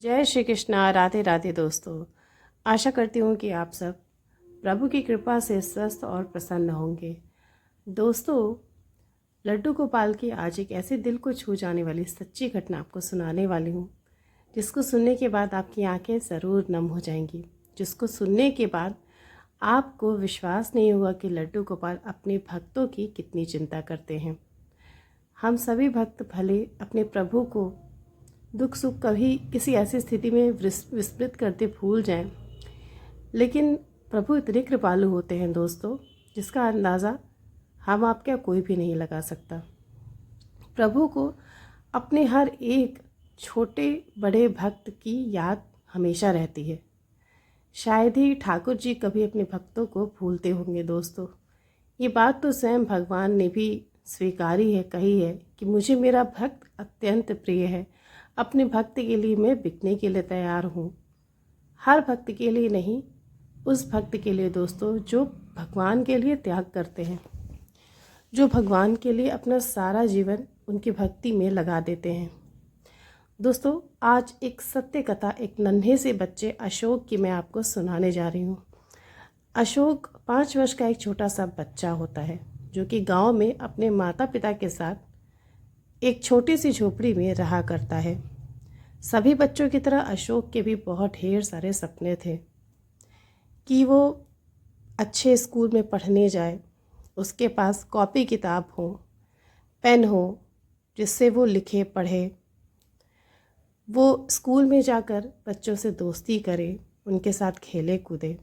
जय श्री कृष्णा। राधे राधे दोस्तों। आशा करती हूँ कि आप सब प्रभु की कृपा से स्वस्थ और प्रसन्न होंगे। दोस्तों, लड्डू गोपाल की आज एक ऐसे दिल को छू जाने वाली सच्ची घटना आपको सुनाने वाली हूँ, जिसको सुनने के बाद आपकी आंखें ज़रूर नम हो जाएंगी। जिसको सुनने के बाद आपको विश्वास नहीं होगा कि लड्डू गोपाल अपने भक्तों की कितनी चिंता करते हैं। हम सभी भक्त भले अपने प्रभु को दुख सुख कभी किसी ऐसी स्थिति में विस्मृत करते भूल जाएं, लेकिन प्रभु इतने कृपालु होते हैं दोस्तों, जिसका अंदाज़ा हम आप क्या कोई भी नहीं लगा सकता। प्रभु को अपने हर एक छोटे बड़े भक्त की याद हमेशा रहती है। शायद ही ठाकुर जी कभी अपने भक्तों को भूलते होंगे दोस्तों। ये बात तो स्वयं भगवान ने भी स्वीकारी है, कही है कि मुझे मेरा भक्त अत्यंत प्रिय है। अपने भक्त के लिए मैं बिकने के लिए तैयार हूँ। हर भक्त के लिए नहीं, उस भक्त के लिए दोस्तों जो भगवान के लिए त्याग करते हैं, जो भगवान के लिए अपना सारा जीवन उनकी भक्ति में लगा देते हैं। दोस्तों, आज एक सत्य कथा एक नन्हे से बच्चे अशोक की मैं आपको सुनाने जा रही हूँ। अशोक 5 वर्ष का एक छोटा सा बच्चा होता है, जो कि गांव में अपने माता पिता के साथ एक छोटी सी झोपड़ी में रहा करता है। सभी बच्चों की तरह अशोक के भी बहुत ढेर सारे सपने थे कि वो अच्छे स्कूल में पढ़ने जाए, उसके पास कॉपी किताब हो, पेन हो, जिससे वो लिखे पढ़े, वो स्कूल में जाकर बच्चों से दोस्ती करे, उनके साथ खेले कूदे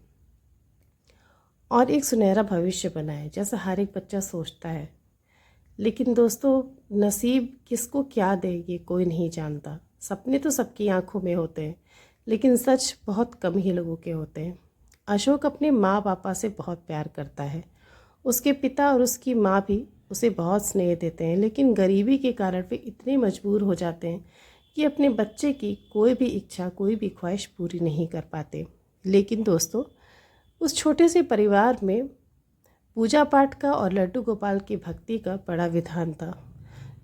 और एक सुनहरा भविष्य बनाए, जैसा हर एक बच्चा सोचता है। लेकिन दोस्तों, नसीब किसको क्या दे ये कोई नहीं जानता। सपने तो सबकी आंखों में होते हैं, लेकिन सच बहुत कम ही लोगों के होते हैं। अशोक अपने माँ पापा से बहुत प्यार करता है। उसके पिता और उसकी माँ भी उसे बहुत स्नेह देते हैं, लेकिन गरीबी के कारण वे इतने मजबूर हो जाते हैं कि अपने बच्चे की कोई भी इच्छा, कोई भी ख्वाहिश पूरी नहीं कर पाते। लेकिन दोस्तों, उस छोटे से परिवार में पूजा पाठ का और लड्डू गोपाल की भक्ति का बड़ा विधान था।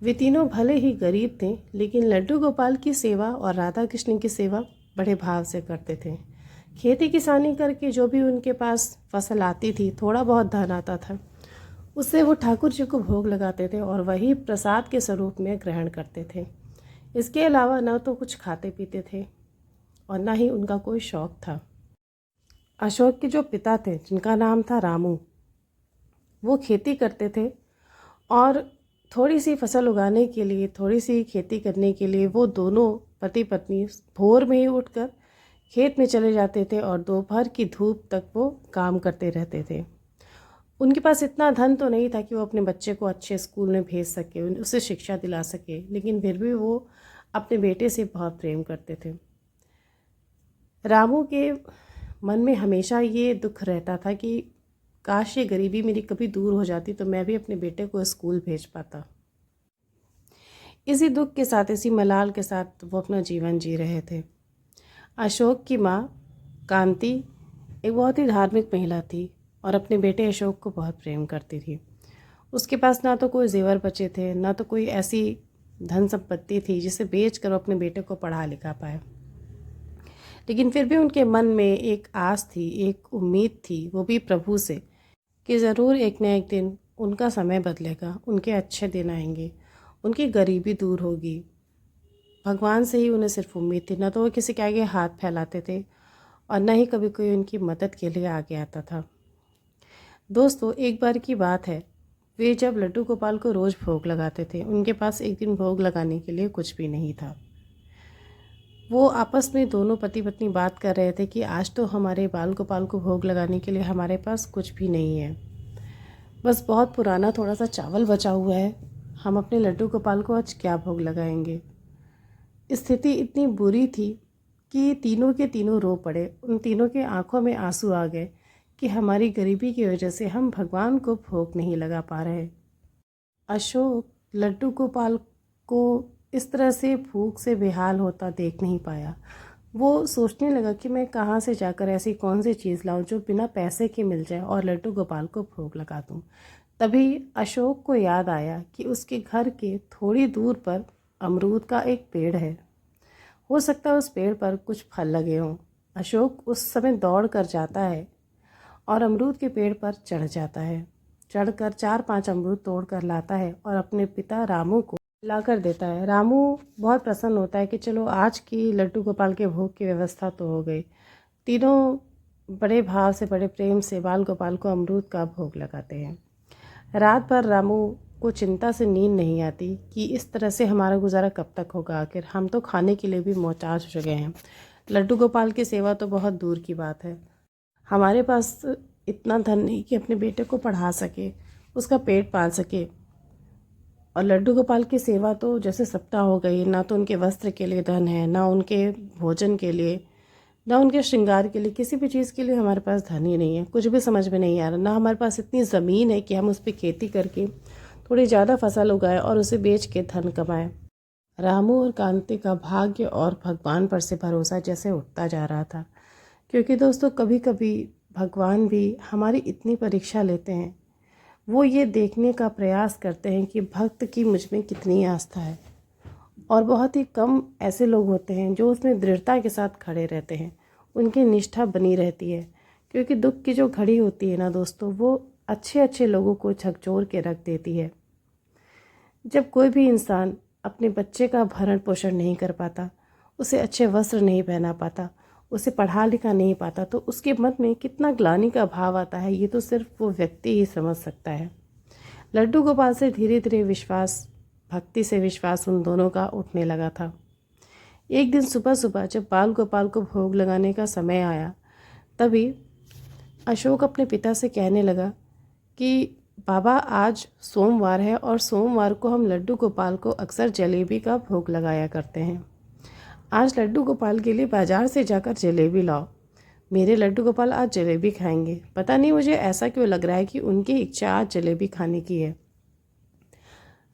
वे तीनों भले ही गरीब थे, लेकिन लड्डू गोपाल की सेवा और राधा कृष्ण की सेवा बड़े भाव से करते थे। खेती किसानी करके जो भी उनके पास फसल आती थी, थोड़ा बहुत धन आता था, उससे वो ठाकुर जी को भोग लगाते थे और वही प्रसाद के स्वरूप में ग्रहण करते थे। इसके अलावा न तो कुछ खाते पीते थे और न ही उनका कोई शौक था। अशोक के जो पिता थे, जिनका नाम था रामू, वो खेती करते थे और थोड़ी सी फसल उगाने के लिए, थोड़ी सी खेती करने के लिए वो दोनों पति पत्नी भोर में ही उठकर खेत में चले जाते थे और दोपहर की धूप तक वो काम करते रहते थे। उनके पास इतना धन तो नहीं था कि वो अपने बच्चे को अच्छे स्कूल में भेज सके, उसे शिक्षा दिला सके, लेकिन फिर भी वो अपने बेटे से बहुत प्रेम करते थे। रामू के मन में हमेशा ये दुख रहता था कि काश ये गरीबी मेरी कभी दूर हो जाती तो मैं भी अपने बेटे को स्कूल भेज पाता। इसी दुख के साथ, इसी मलाल के साथ वो अपना जीवन जी रहे थे। अशोक की माँ कांति एक बहुत ही धार्मिक महिला थी और अपने बेटे अशोक को बहुत प्रेम करती थी। उसके पास ना तो कोई जेवर बचे थे, ना तो कोई ऐसी धन संपत्ति थी जिसे बेच कर अपने बेटे को पढ़ा लिखा पाए, लेकिन फिर भी उनके मन में एक आस थी, एक उम्मीद थी, वो भी प्रभु से, कि ज़रूर एक न एक दिन उनका समय बदलेगा, उनके अच्छे दिन आएंगे, उनकी गरीबी दूर होगी। भगवान से ही उन्हें सिर्फ उम्मीद थी, न तो वो किसी के आगे हाथ फैलाते थे और न ही कभी कोई उनकी मदद के लिए आगे आता था। दोस्तों, एक बार की बात है, वे जब लड्डू गोपाल को रोज़ भोग लगाते थे, उनके पास एक दिन भोग लगाने के लिए कुछ भी नहीं था। वो आपस में दोनों पति पत्नी बात कर रहे थे कि आज तो हमारे बाल गोपाल को भोग लगाने के लिए हमारे पास कुछ भी नहीं है, बस बहुत पुराना थोड़ा सा चावल बचा हुआ है, हम अपने लड्डू गोपाल को आज क्या भोग लगाएंगे। स्थिति इतनी बुरी थी कि तीनों के तीनों रो पड़े। उन तीनों के आंखों में आंसू आ गए कि हमारी गरीबी की वजह से हम भगवान को भोग नहीं लगा पा रहे। अशोक लड्डू गोपाल को इस तरह से भूख से बेहाल होता देख नहीं पाया। वो सोचने लगा कि मैं कहाँ से जाकर ऐसी कौन सी चीज़ लाऊं जो बिना पैसे के मिल जाए और लड्डू गोपाल को भोग लगा दूं। तभी अशोक को याद आया कि उसके घर के थोड़ी दूर पर अमरूद का एक पेड़ है। हो सकता है उस पेड़ पर कुछ फल लगे हों। अशोक उस समय दौड़ कर जाता है और अमरूद के पेड़ पर चढ़ जाता है। चढ़कर 4-5 अमरूद तोड़ कर लाता है और अपने पिता रामू को लाकर देता है। रामू बहुत प्रसन्न होता है कि चलो आज की लड्डू गोपाल के भोग की व्यवस्था तो हो गई। तीनों बड़े भाव से, बड़े प्रेम से बाल गोपाल को अमरूद का भोग लगाते हैं। रात भर रामू को चिंता से नींद नहीं आती कि इस तरह से हमारा गुजारा कब तक होगा। आखिर हम तो खाने के लिए भी मोहताज हो चुके हैं। लड्डू गोपाल की सेवा तो बहुत दूर की बात है। हमारे पास इतना धन नहीं कि अपने बेटे को पढ़ा सके, उसका पेट पाल सके। और लड्डू गोपाल की सेवा तो जैसे सप्ताह हो गई। ना तो उनके वस्त्र के लिए धन है, ना उनके भोजन के लिए, ना उनके श्रृंगार के लिए, किसी भी चीज़ के लिए हमारे पास धन ही नहीं है। कुछ भी समझ में नहीं आ रहा। ना हमारे पास इतनी ज़मीन है कि हम उस पर खेती करके थोड़ी ज़्यादा फसल उगाएं और उसे बेच के धन कमाएं। रामू और कांति का भाग्य और भगवान पर से भरोसा जैसे उठता जा रहा था। क्योंकि दोस्तों, कभी कभी भगवान भी हमारी इतनी परीक्षा लेते हैं। वो ये देखने का प्रयास करते हैं कि भक्त की मुझ में कितनी आस्था है। और बहुत ही कम ऐसे लोग होते हैं जो उसमें दृढ़ता के साथ खड़े रहते हैं, उनकी निष्ठा बनी रहती है। क्योंकि दुख की जो घड़ी होती है ना दोस्तों, वो अच्छे अच्छे लोगों को झकझोर के रख देती है। जब कोई भी इंसान अपने बच्चे का भरण पोषण नहीं कर पाता, उसे अच्छे वस्त्र नहीं पहना पाता, उसे पढ़ा लिखा नहीं पाता, तो उसके मन में कितना ग्लानि का भाव आता है, ये तो सिर्फ वो व्यक्ति ही समझ सकता है। लड्डू गोपाल से धीरे धीरे विश्वास, भक्ति से विश्वास उन दोनों का उठने लगा था। एक दिन सुबह सुबह जब बाल गोपाल को भोग लगाने का समय आया, तभी अशोक अपने पिता से कहने लगा कि बाबा, आज सोमवार है और सोमवार को हम लड्डू गोपाल को अक्सर जलेबी का भोग लगाया करते हैं। आज लड्डू गोपाल के लिए बाजार से जाकर जलेबी लाओ। मेरे लड्डू गोपाल आज जलेबी खाएंगे। पता नहीं मुझे ऐसा क्यों लग रहा है कि उनकी इच्छा आज जलेबी खाने की है।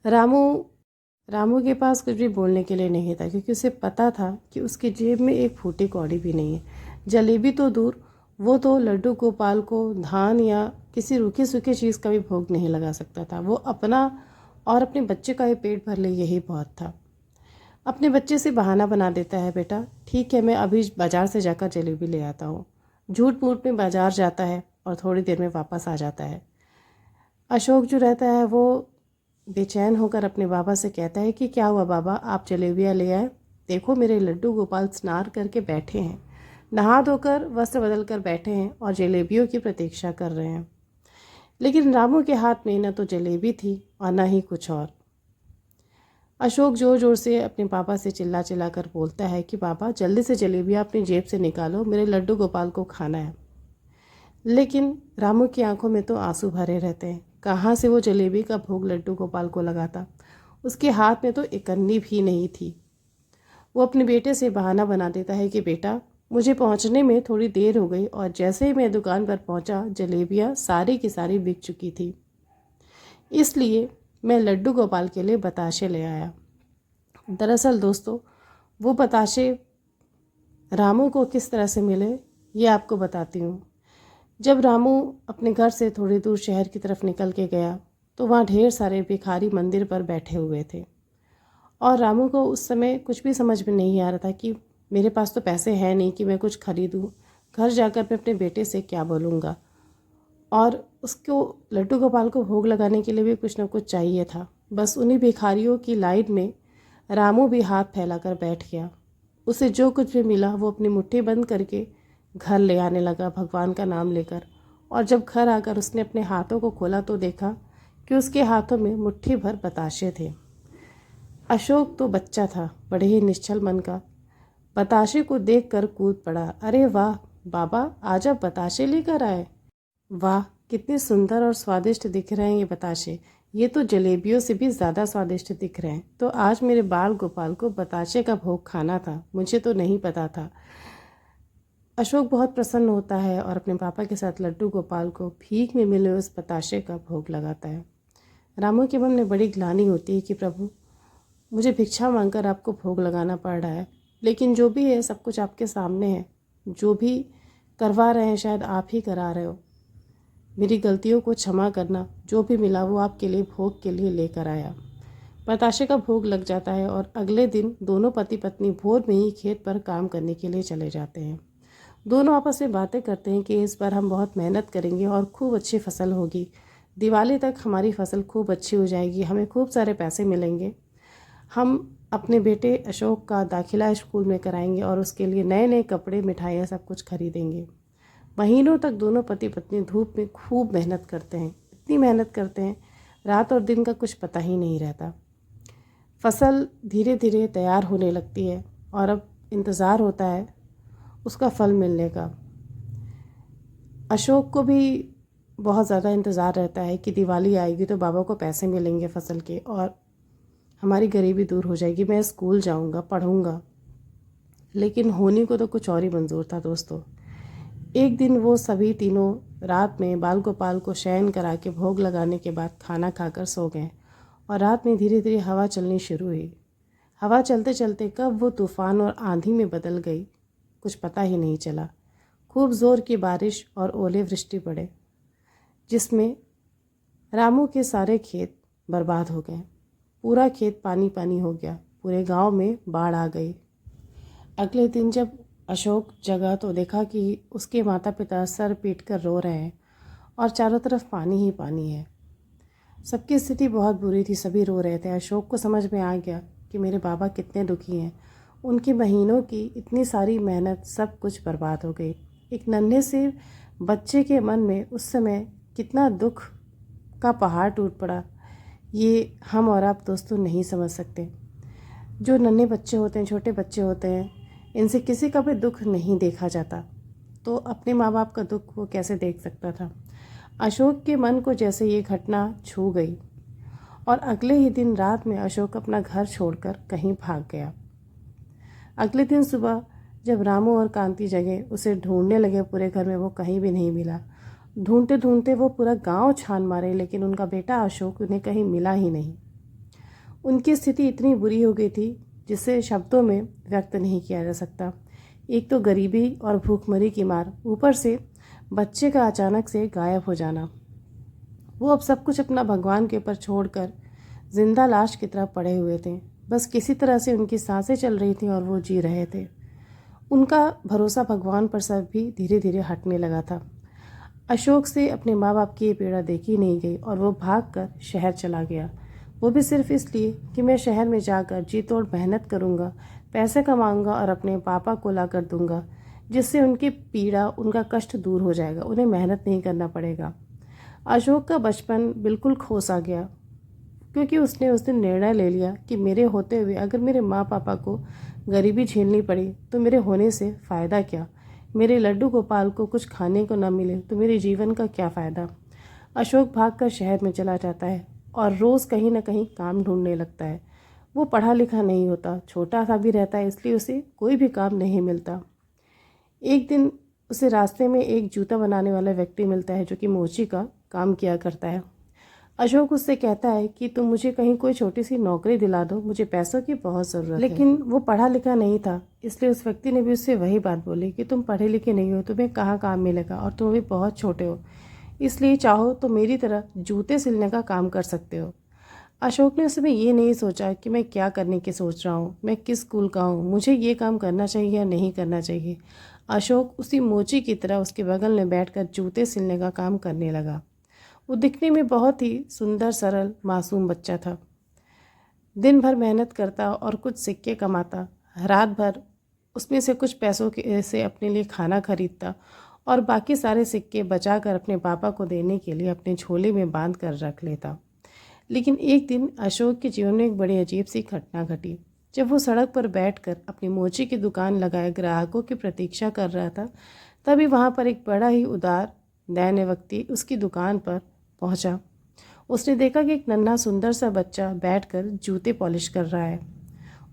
रामू के पास कुछ भी बोलने के लिए नहीं था, क्योंकि उसे पता था कि उसकी जेब में एक फूटी कौड़ी भी नहीं है। जलेबी तो दूर, वो तो लड्डू गोपाल को धान या किसी रूखी सूखी चीज़ का भी भोग नहीं लगा सकता था। वो अपना और अपने बच्चे का ही पेट भर ले, यही बहुत था। अपने बच्चे से बहाना बना देता है, बेटा ठीक है, मैं अभी बाज़ार से जाकर जलेबी ले आता हूँ। झूठ मूठ में बाज़ार जाता है और थोड़ी देर में वापस आ जाता है। अशोक जो रहता है वो बेचैन होकर अपने बाबा से कहता है कि क्या हुआ बाबा, आप जलेबियाँ ले आए? देखो मेरे लड्डू गोपाल स्नान करके बैठे हैं, नहा धोकर वस्त्र बदल कर बैठे हैं और जलेबियों की प्रतीक्षा कर रहे हैं। लेकिन रामू के हाथ में न तो जलेबी थी और न ही कुछ और। अशोक जोर जोर से अपने पापा से चिल्ला चिल्ला कर बोलता है कि पापा, जल्दी से जलेबियाँ अपनी जेब से निकालो, मेरे लड्डू गोपाल को खाना है। लेकिन रामू की आंखों में तो आंसू भरे रहते हैं। कहाँ से वो जलेबी का भोग लड्डू गोपाल को लगाता? उसके हाथ में तो इकन्नी भी नहीं थी। वो अपने बेटे से बहाना बना देता है कि बेटा, मुझे पहुंचने में थोड़ी देर हो गई और जैसे ही मैं दुकान पर पहुंचा, जलेबियाँ सारी की सारी बिक चुकी थी, इसलिए मैं लड्डू गोपाल के लिए बताशे ले आया। दरअसल दोस्तों, वो बताशे रामू को किस तरह से मिले, ये आपको बताती हूँ। जब रामू अपने घर से थोड़ी दूर शहर की तरफ निकल के गया, तो वहाँ ढेर सारे भिखारी मंदिर पर बैठे हुए थे। और रामू को उस समय कुछ भी समझ में नहीं आ रहा था कि मेरे पास तो पैसे हैं नहीं कि मैं कुछ खरीदूँ, घर जाकर मैं अपने बेटे से क्या बोलूँगा। और उसको लड्डू गोपाल को भोग लगाने के लिए भी कुछ न कुछ चाहिए था। बस उन्हीं भिखारियों की लाइन में रामू भी हाथ फैलाकर बैठ गया। उसे जो कुछ भी मिला वो अपनी मुट्ठी बंद करके घर ले आने लगा, भगवान का नाम लेकर। और जब घर आकर उसने अपने हाथों को खोला तो देखा कि उसके हाथों में मुट्ठी भर बताशे थे। अशोक तो बच्चा था, बड़े ही निश्चल मन का। बताशे को देखकर कूद पड़ा। अरे वाह बाबा, आज आप बताशे लेकर आए? वाह, कितने सुंदर और स्वादिष्ट दिख रहे हैं ये बताशे। ये तो जलेबियों से भी ज़्यादा स्वादिष्ट दिख रहे हैं। तो आज मेरे बाल गोपाल को बताशे का भोग खाना था, मुझे तो नहीं पता था। अशोक बहुत प्रसन्न होता है और अपने पापा के साथ लड्डू गोपाल को भीख में मिले उस बताशे का भोग लगाता है। रामू के मन में बड़ी ग्लानि होती है कि प्रभु, मुझे भिक्षा मांगकर आपको भोग लगाना पड़ रहा है, लेकिन जो भी है सब कुछ आपके सामने है। जो भी करवा रहे हैं शायद आप ही करा रहे हो। मेरी गलतियों को क्षमा करना, जो भी मिला वो आपके लिए भोग के लिए लेकर आया। बताशे का भोग लग जाता है और अगले दिन दोनों पति पत्नी भोर में ही खेत पर काम करने के लिए चले जाते हैं। दोनों आपस में बातें करते हैं कि इस बार हम बहुत मेहनत करेंगे और खूब अच्छी फसल होगी। दिवाली तक हमारी फसल खूब अच्छी हो जाएगी, हमें खूब सारे पैसे मिलेंगे। हम अपने बेटे अशोक का दाखिला स्कूल में कराएंगे और उसके लिए नए नए कपड़े, मिठाइयाँ सब कुछ खरीदेंगे। महीनों तक दोनों पति पत्नी धूप में खूब मेहनत करते हैं, इतनी मेहनत करते हैं रात और दिन का कुछ पता ही नहीं रहता। फसल धीरे धीरे तैयार होने लगती है और अब इंतज़ार होता है उसका फल मिलने का। अशोक को भी बहुत ज़्यादा इंतज़ार रहता है कि दिवाली आएगी तो बाबा को पैसे मिलेंगे फसल के और हमारी गरीबी दूर हो जाएगी, मैं स्कूल जाऊंगा, पढ़ूंगा। लेकिन होनी को तो कुछ और ही मंजूर था दोस्तों। एक दिन वो सभी तीनों रात में बाल गोपाल को शयन करा के भोग लगाने के बाद खाना खाकर सो गए और रात में धीरे धीरे हवा चलनी शुरू हुई। हवा चलते चलते कब वो तूफान और आंधी में बदल गई कुछ पता ही नहीं चला। खूब ज़ोर की बारिश और ओले वृष्टि पड़े जिसमें रामू के सारे खेत बर्बाद हो गए। पूरा खेत पानी पानी हो गया, पूरे गांव में बाढ़ आ गई। अगले दिन जब अशोक जगा तो देखा कि उसके माता पिता सर पीट कर रो रहे हैं और चारों तरफ पानी ही पानी है। सबकी स्थिति बहुत बुरी थी, सभी रो रहे थे। अशोक को समझ में आ गया कि मेरे बाबा कितने दुखी हैं। उनके महीनों की इतनी सारी मेहनत सब कुछ बर्बाद हो गई। एक नन्हे से बच्चे के मन में उस समय कितना दुख का पहाड़ टूट पड़ा, ये हम और आप दोस्तों नहीं समझ सकते। जो नन्हे बच्चे होते हैं, छोटे बच्चे होते हैं, इनसे किसी का भी दुख नहीं देखा जाता, तो अपने माँ बाप का दुख वो कैसे देख सकता था। अशोक के मन को जैसे ये घटना छू गई और अगले ही दिन रात में अशोक अपना घर छोड़कर कहीं भाग गया। अगले दिन सुबह जब रामू और कांति जगे, उसे ढूंढने लगे पूरे घर में, वो कहीं भी नहीं मिला। ढूंढते ढूंढते वो पूरा गांव छान मारे, लेकिन उनका बेटा अशोक उन्हें कहीं मिला ही नहीं। उनकी स्थिति इतनी बुरी हो गई थी जिसे शब्दों में व्यक्त नहीं किया जा सकता। एक तो गरीबी और भूखमरी की मार, ऊपर से बच्चे का अचानक से गायब हो जाना। वो अब सब कुछ अपना भगवान के ऊपर छोड़कर जिंदा लाश की तरह पड़े हुए थे। बस किसी तरह से उनकी सांसें चल रही थीं और वो जी रहे थे। उनका भरोसा भगवान पर सब भी धीरे धीरे हटने लगा था। अशोक से अपने माँ बाप की ये पीड़ा देखी नहीं गई और वो भागकर शहर चला गया। वो भी सिर्फ इसलिए कि मैं शहर में जाकर जी तोड़ मेहनत करूँगा, पैसे कमाऊँगा और अपने पापा को ला कर दूँगा, जिससे उनकी पीड़ा, उनका कष्ट दूर हो जाएगा, उन्हें मेहनत नहीं करना पड़ेगा। अशोक का बचपन बिल्कुल खोस आ गया क्योंकि उसने उस दिन निर्णय ले लिया कि मेरे होते हुए अगर मेरे माँ पापा को गरीबी झेलनी पड़ी तो मेरे होने से फ़ायदा क्या। मेरे लड्डू गोपाल को कुछ खाने को न मिले तो मेरे जीवन का क्या फ़ायदा। अशोक भागकर शहर में चला जाता है और रोज़ कहीं ना कहीं काम ढूंढने लगता है। वो पढ़ा लिखा नहीं होता, छोटा सा भी रहता है, इसलिए उसे कोई भी काम नहीं मिलता। एक दिन उसे रास्ते में एक जूता बनाने वाला व्यक्ति मिलता है जो कि मोची का काम किया करता है। अशोक उससे कहता है कि तुम मुझे कहीं कोई छोटी सी नौकरी दिला दो, मुझे पैसों की बहुत ज़रूरत है। लेकिन वो पढ़ा लिखा नहीं था, इसलिए उस व्यक्ति ने भी उससे वही बात बोली कि तुम पढ़े लिखे नहीं हो, तुम्हें कहाँ काम मिलेगा और तुम अभी बहुत छोटे हो, इसलिए चाहो तो मेरी तरह जूते सिलने का काम कर सकते हो। अशोक ने उस समय ये नहीं सोचा कि मैं क्या करने की सोच रहा हूँ, मैं किस स्कूल का हूँ, मुझे ये काम करना चाहिए या नहीं करना चाहिए। अशोक उसी मोची की तरह उसके बगल में बैठकर जूते सिलने का काम करने लगा। वो दिखने में बहुत ही सुंदर, सरल, मासूम बच्चा था। दिन भर मेहनत करता और कुछ सिक्के कमाता, रात भर उसमें से कुछ पैसों से अपने लिए खाना खरीदता और बाकी सारे सिक्के बचाकर अपने पापा को देने के लिए अपने झोले में बांध कर रख लेता। लेकिन एक दिन अशोक के जीवन में एक बड़ी अजीब सी घटना घटी। जब वो सड़क पर बैठकर अपनी मोची की दुकान लगाए ग्राहकों की प्रतीक्षा कर रहा था, तभी वहाँ पर एक बड़ा ही उदार दैन्य व्यक्ति उसकी दुकान पर पहुँचा। उसने देखा कि एक नन्हा सुंदर सा बच्चा बैठकर जूते पॉलिश कर रहा है।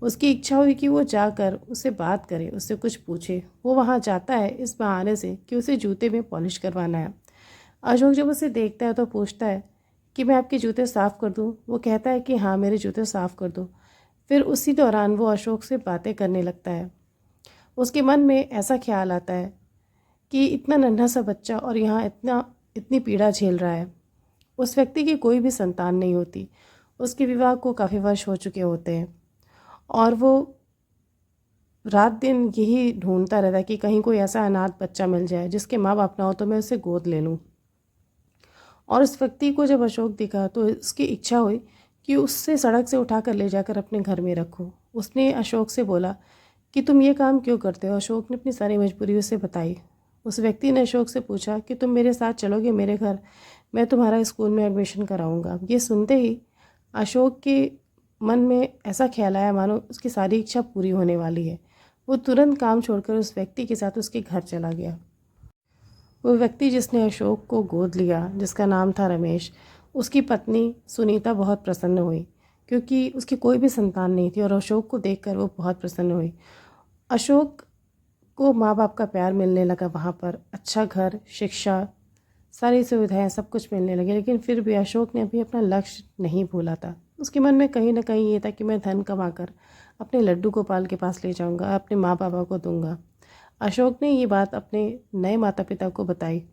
उसकी इच्छा हुई कि वो जाकर उससे बात करे, उससे कुछ पूछे। वो वहाँ जाता है इस बहाने से कि उसे जूते में पॉलिश करवाना है। अशोक जब उसे देखता है तो पूछता है कि मैं आपके जूते साफ़ कर दूँ। वो कहता है कि हाँ, मेरे जूते साफ़ कर दो। फिर उसी दौरान वो अशोक से बातें करने लगता है। उसके मन में ऐसा ख्याल आता है कि इतना नन्हा सा बच्चा और यहाँ इतनी पीड़ा झेल रहा है। उस व्यक्ति की कोई भी संतान नहीं होती। उसके विवाह को काफ़ी वर्ष हो चुके होते हैं और वो रात दिन यही ढूंढता रहता है कि कहीं कोई ऐसा अनाथ बच्चा मिल जाए जिसके माँ बाप ना हो तो मैं उसे गोद ले लूँ। और उस व्यक्ति को जब अशोक दिखा तो उसकी इच्छा हुई कि उससे सड़क से उठाकर ले जाकर अपने घर में रखो। उसने अशोक से बोला कि तुम ये काम क्यों करते हो। अशोक ने अपनी सारी मजबूरी उसे बताई। उस व्यक्ति ने अशोक से पूछा कि तुम मेरे साथ चलोगे मेरे घर, मैं तुम्हारा स्कूल में एडमिशन कराऊंगा। ये सुनते ही अशोक के मन में ऐसा ख्याल आया मानो उसकी सारी इच्छा पूरी होने वाली है। वो तुरंत काम छोड़कर उस व्यक्ति के साथ उसके घर चला गया। वो व्यक्ति जिसने अशोक को गोद लिया, जिसका नाम था रमेश, उसकी पत्नी सुनीता बहुत प्रसन्न हुई क्योंकि उसकी कोई भी संतान नहीं थी और अशोक को देखकर वो बहुत प्रसन्न हुई। अशोक को माँ बाप का प्यार मिलने लगा वहाँ पर, अच्छा घर, शिक्षा, सारी सुविधाएं सब कुछ मिलने लगी। लेकिन फिर भी अशोक ने अभी अपना लक्ष्य नहीं भूला था। उसके मन में कहीं ना कहीं ये था कि मैं धन कमाकर अपने लड्डू गोपाल के पास ले जाऊंगा, अपने माँ बाबा को दूंगा। अशोक ने ये बात अपने नए माता पिता को बताई।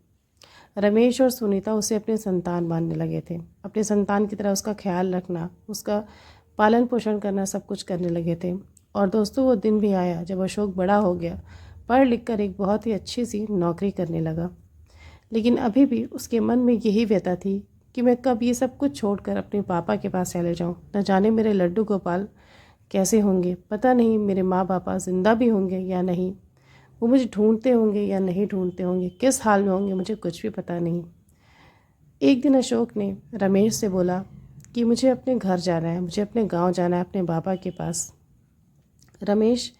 रमेश और सुनीता उसे अपने संतान मानने लगे थे। अपने संतान की तरह उसका ख्याल रखना, उसका पालन पोषण करना, सब कुछ करने लगे थे। और दोस्तों, वो दिन भी आया जब अशोक बड़ा हो गया, पढ़ लिख कर एक बहुत ही अच्छी सी नौकरी करने लगा। लेकिन अभी भी उसके मन में यही व्यथा थी कि मैं कब ये सब कुछ छोड़कर अपने पापा के पास चले जाऊं। न जाने मेरे लड्डू गोपाल कैसे होंगे, पता नहीं मेरे माँ बापा जिंदा भी होंगे या नहीं, वो मुझे ढूंढते होंगे या नहीं ढूंढते होंगे, किस हाल में होंगे, मुझे कुछ भी पता नहीं। एक दिन अशोक ने रमेश से बोला कि मुझे अपने घर जाना है, मुझे अपने गांव जाना है, अपने बाबा के पास। रमेश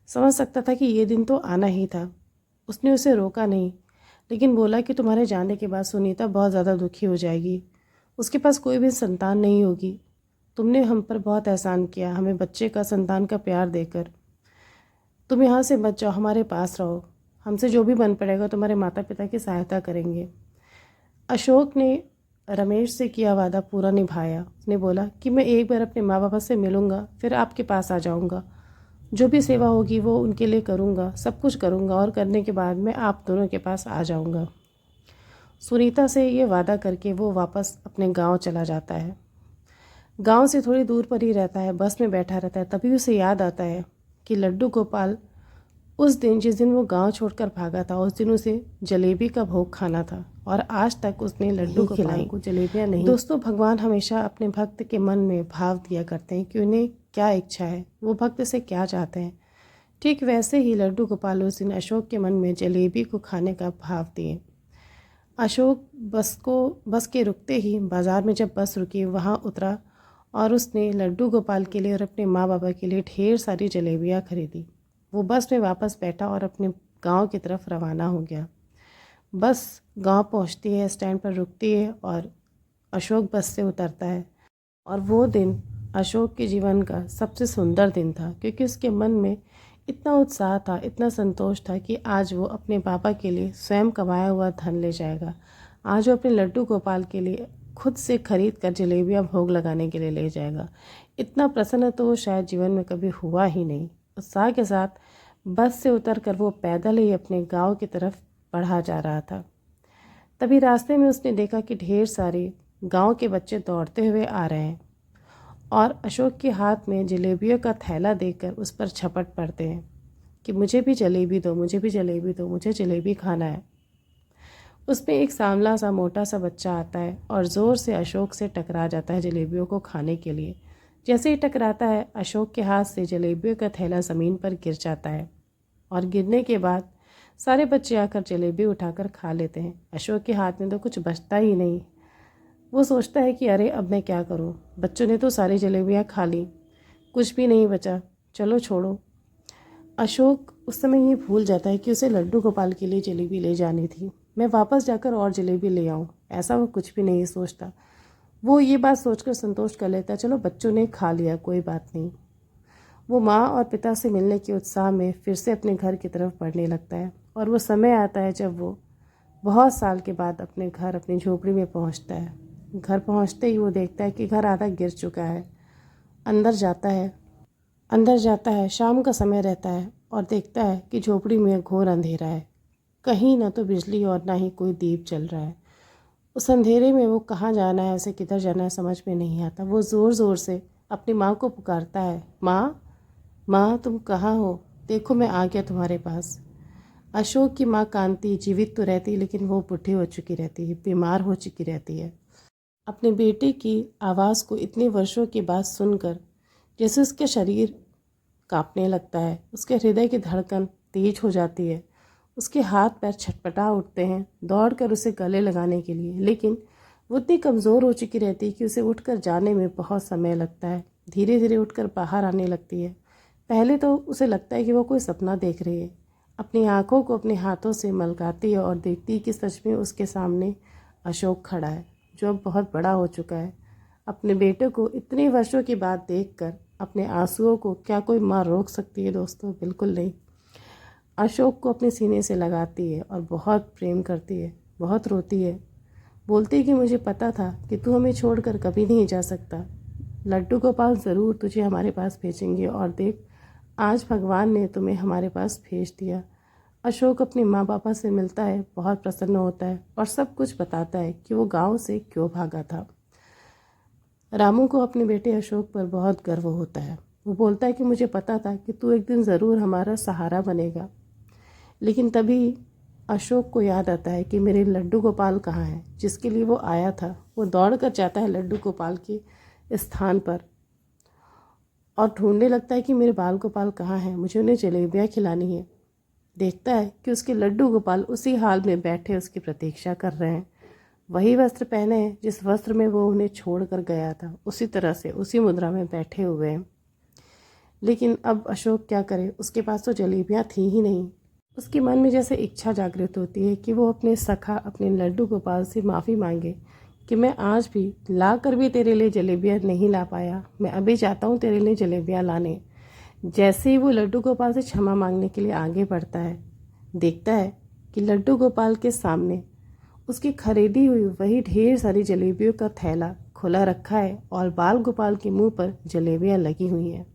समझ सकता था कि ये दिन तो आना ही था। उसने उसे रोका नहीं, लेकिन बोला कि तुम्हारे जाने के बाद सुनीता बहुत ज़्यादा दुखी हो जाएगी। उसके पास कोई भी संतान नहीं होगी। तुमने हम पर बहुत एहसान किया, हमें बच्चे का, संतान का प्यार देकर। तुम यहाँ से मत जाओ, हमारे पास रहो। हमसे जो भी बन पड़ेगा तुम्हारे माता पिता की सहायता करेंगे। अशोक ने रमेश से किया वादा पूरा निभाया। उसने बोला कि मैं एक बार अपने माँ बाबा से मिलूँगा, फिर आपके पास आ जाऊँगा। जो भी सेवा होगी वो उनके लिए करूँगा, सब कुछ करूँगा और करने के बाद मैं आप दोनों के पास आ जाऊँगा। सुनीता से ये वादा करके वो वापस अपने गांव चला जाता है। गांव से थोड़ी दूर पर ही रहता है, बस में बैठा रहता है। तभी उसे याद आता है कि लड्डू गोपाल उस दिन, जिस दिन वो गांव छोड़कर भागा था, उस दिन उसे जलेबी का भोग खाना था और आज तक उसने लड्डू गोपाल को जलेबियाँ नहीं। दोस्तों, भगवान हमेशा अपने भक्त के मन में भाव दिया करते हैं कि उन्हें क्या इच्छा है, वो भक्त से क्या चाहते हैं। ठीक वैसे ही लड्डू गोपाल उस दिन अशोक के मन में जलेबी को खाने का भाव दिए। अशोक बस के रुकते ही बाज़ार में जब बस रुकी वहाँ उतरा और उसने लड्डू गोपाल के लिए और अपने माँ बाबा के लिए ढेर सारी जलेबियाँ खरीदी। वो बस में वापस बैठा और अपने गांव की तरफ रवाना हो गया। बस गांव पहुंचती है, स्टैंड पर रुकती है और अशोक बस से उतरता है। और वो दिन अशोक के जीवन का सबसे सुंदर दिन था क्योंकि उसके मन में इतना उत्साह था, इतना संतोष था कि आज वो अपने पापा के लिए स्वयं कमाया हुआ धन ले जाएगा। आज वो अपने लड्डू गोपाल के लिए खुद से खरीद कर जलेबियाँ भोग लगाने के लिए ले जाएगा। इतना प्रसन्न तो वो शायद जीवन में कभी हुआ ही नहीं। उत्साह के साथ बस से उतरकर वो पैदल ही अपने गांव की तरफ बढ़ा जा रहा था। तभी रास्ते में उसने देखा कि ढेर सारे गांव के बच्चे दौड़ते हुए आ रहे हैं और अशोक के हाथ में जलेबियों का थैला देखकर उस पर झपट पड़ते हैं कि मुझे भी जलेबी दो, मुझे भी जलेबी दो, मुझे जलेबी खाना है। उसमें एक सांवला सा मोटा सा बच्चा आता है और ज़ोर से अशोक से टकरा जाता है जलेबियों को खाने के लिए। जैसे ही टकराता है, अशोक के हाथ से जलेबियों का थैला ज़मीन पर गिर जाता है और गिरने के बाद सारे बच्चे आकर जलेबी उठाकर खा लेते हैं। अशोक के हाथ में तो कुछ बचता ही नहीं। वो सोचता है कि अरे अब मैं क्या करूं, बच्चों ने तो सारी जलेबियां खा ली, कुछ भी नहीं बचा, चलो छोड़ो। अशोक उस समय ये भूल जाता है कि उसे लड्डू गोपाल के लिए जलेबी ले जानी थी। मैं वापस जाकर और जलेबी ले आऊं, ऐसा वो कुछ भी नहीं सोचता। वो ये बात सोचकर संतोष कर लेता है, चलो बच्चों ने खा लिया, कोई बात नहीं। वो माँ और पिता से मिलने के उत्साह में फिर से अपने घर की तरफ बढ़ने लगता है और वो समय आता है जब वो बहुत साल के बाद अपने घर, अपनी झोपड़ी में पहुँचता है। घर पहुँचते ही वो देखता है कि घर आधा गिर चुका है। अंदर जाता है, शाम का समय रहता है और देखता है कि झोपड़ी में घोर अंधेरा है। कहीं ना तो बिजली और ना ही कोई दीप जल रहा है। उस अंधेरे में वो कहाँ जाना है, उसे किधर जाना है समझ में नहीं आता। वो ज़ोर ज़ोर से अपनी माँ को पुकारता है, माँ माँ तुम कहाँ हो, देखो मैं आ गया तुम्हारे पास। अशोक की माँ कांति जीवित तो रहती लेकिन वो बूढ़ी हो चुकी रहती है, बीमार हो चुकी रहती है। अपने बेटे की आवाज़ को इतने वर्षों के बाद सुनकर जैसे उसका शरीर कांपने लगता है, उसके हृदय की धड़कन तेज हो जाती है, उसके हाथ पैर छटपटा उठते हैं दौड़कर उसे गले लगाने के लिए। लेकिन वो इतनी कमज़ोर हो चुकी रहती है कि उसे उठकर जाने में बहुत समय लगता है। धीरे धीरे उठकर बाहर आने लगती है। पहले तो उसे लगता है कि वो कोई सपना देख रही है। अपनी आँखों को अपने हाथों से मलकाती है और देखती है कि सच में उसके सामने अशोक खड़ा है, जो अब बहुत बड़ा हो चुका है। अपने बेटे को इतने वर्षों के बाद देखकर अपने आंसुओं को क्या कोई माँ रोक सकती है दोस्तों? बिल्कुल नहीं। अशोक को अपने सीने से लगाती है और बहुत प्रेम करती है, बहुत रोती है। बोलती है कि मुझे पता था कि तू हमें छोड़कर कभी नहीं जा सकता। लड्डू गोपाल ज़रूर तुझे हमारे पास भेजेंगे और देख, आज भगवान ने तुम्हें हमारे पास भेज दिया। अशोक अपने माँ पापा से मिलता है, बहुत प्रसन्न होता है और सब कुछ बताता है कि वो गांव से क्यों भागा था। रामू को अपने बेटे अशोक पर बहुत गर्व होता है। वो बोलता है कि मुझे पता था कि तू एक दिन ज़रूर हमारा सहारा बनेगा। लेकिन तभी अशोक को याद आता है कि मेरे लड्डू गोपाल कहाँ हैं, जिसके लिए वो आया था। वो दौड़ कर जाता है लड्डू गोपाल के स्थान पर और ढूंढने लगता है कि मेरे बाल गोपाल कहाँ हैं, मुझे उन्हें जलेबियाँ खिलानी है। देखता है कि उसके लड्डू गोपाल उसी हाल में बैठे उसकी प्रतीक्षा कर रहे हैं। वही वस्त्र पहने हैं जिस वस्त्र में वो उन्हें छोड़ कर गया था, उसी तरह से उसी मुद्रा में बैठे हुए हैं। लेकिन अब अशोक क्या करे, उसके पास तो जलेबियाँ थी ही नहीं। उसके मन में जैसे इच्छा जागृत होती है कि वो अपने सखा अपने लड्डू गोपाल से माफ़ी मांगे कि मैं आज भी ला कर भी तेरे लिए जलेबियाँ नहीं ला पाया, मैं अभी जाता हूँ तेरे लिए जलेबियाँ लाने। जैसे ही वो लड्डू गोपाल से क्षमा मांगने के लिए आगे बढ़ता है, देखता है कि लड्डू गोपाल के सामने उसकी खरीदी हुई वही ढेर सारी जलेबियों का थैला खुला रखा है और बाल गोपाल के मुंह पर जलेबियाँ लगी हुई हैं।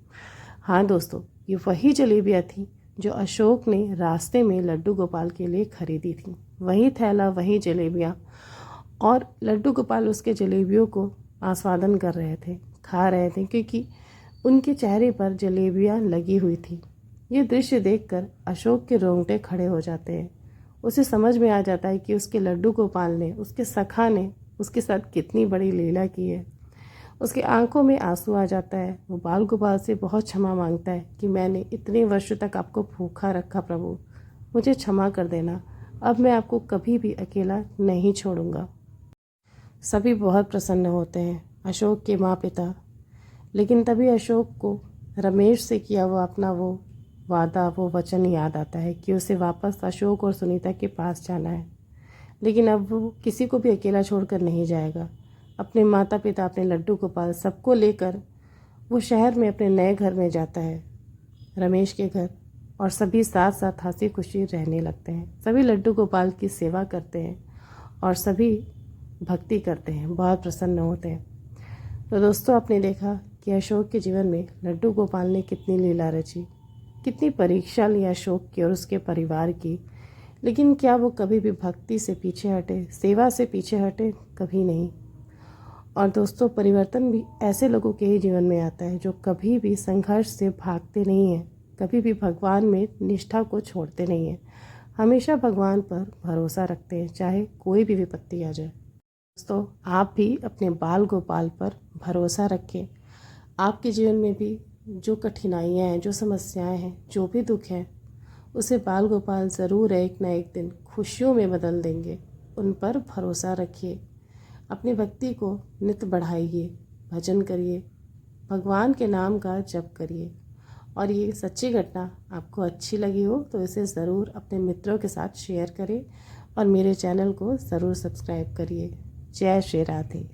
हाँ दोस्तों, ये वही जलेबियाँ थी जो अशोक ने रास्ते में लड्डू गोपाल के लिए खरीदी थी। वही थैला, वही जलेबियाँ, और लड्डू गोपाल उसके जलेबियों को आस्वादन कर रहे थे, खा रहे थे, क्योंकि उनके चेहरे पर जलेबियाँ लगी हुई थी। ये दृश्य देखकर अशोक के रोंगटे खड़े हो जाते हैं। उसे समझ में आ जाता है कि उसके लड्डू गोपाल ने, उसके सखा ने उसके साथ कितनी बड़ी लीला की है। उसकी आंखों में आंसू आ जाता है। वो बाल गोपाल से बहुत क्षमा मांगता है कि मैंने इतने वर्षों तक आपको भूखा रखा प्रभु, मुझे क्षमा कर देना, अब मैं आपको कभी भी अकेला नहीं छोड़ूंगा। सभी बहुत प्रसन्न होते हैं, अशोक के माँ पिता। लेकिन तभी अशोक को रमेश से किया हुआ अपना वो वादा, वो वचन याद आता है कि उसे वापस अशोक और सुनीता के पास जाना है। लेकिन अब वो किसी को भी अकेला छोड़कर नहीं जाएगा। अपने माता पिता, अपने लड्डू गोपाल, सबको लेकर वो शहर में अपने नए घर में जाता है, रमेश के घर, और सभी साथ साथ हंसी खुशी रहने लगते हैं। सभी लड्डू गोपाल की सेवा करते हैं और सभी भक्ति करते हैं, बहुत प्रसन्न होते हैं। तो दोस्तों, आपने देखा कि अशोक के जीवन में लड्डू गोपाल ने कितनी लीला रची, कितनी परीक्षा ली अशोक की और उसके परिवार की। लेकिन क्या वो कभी भी भक्ति से पीछे हटे, सेवा से पीछे हटे? कभी नहीं। और दोस्तों, परिवर्तन भी ऐसे लोगों के ही जीवन में आता है जो कभी भी संघर्ष से भागते नहीं हैं, कभी भी भगवान में निष्ठा को छोड़ते नहीं हैं, हमेशा भगवान पर भरोसा रखते हैं, चाहे कोई भी विपत्ति आ जाए। दोस्तों, आप भी अपने बाल गोपाल पर भरोसा रखें। आपके जीवन में भी जो कठिनाइयाँ हैं, जो समस्याएं हैं, जो भी दुख हैं, उसे बाल गोपाल ज़रूर एक ना एक दिन खुशियों में बदल देंगे। उन पर भरोसा रखिए, अपनी भक्ति को नित बढ़ाइए, भजन करिए, भगवान के नाम का जप करिए। और ये सच्ची घटना आपको अच्छी लगी हो तो इसे ज़रूर अपने मित्रों के साथ शेयर करें और मेरे चैनल को ज़रूर सब्सक्राइब करिए। जय श्री राधे।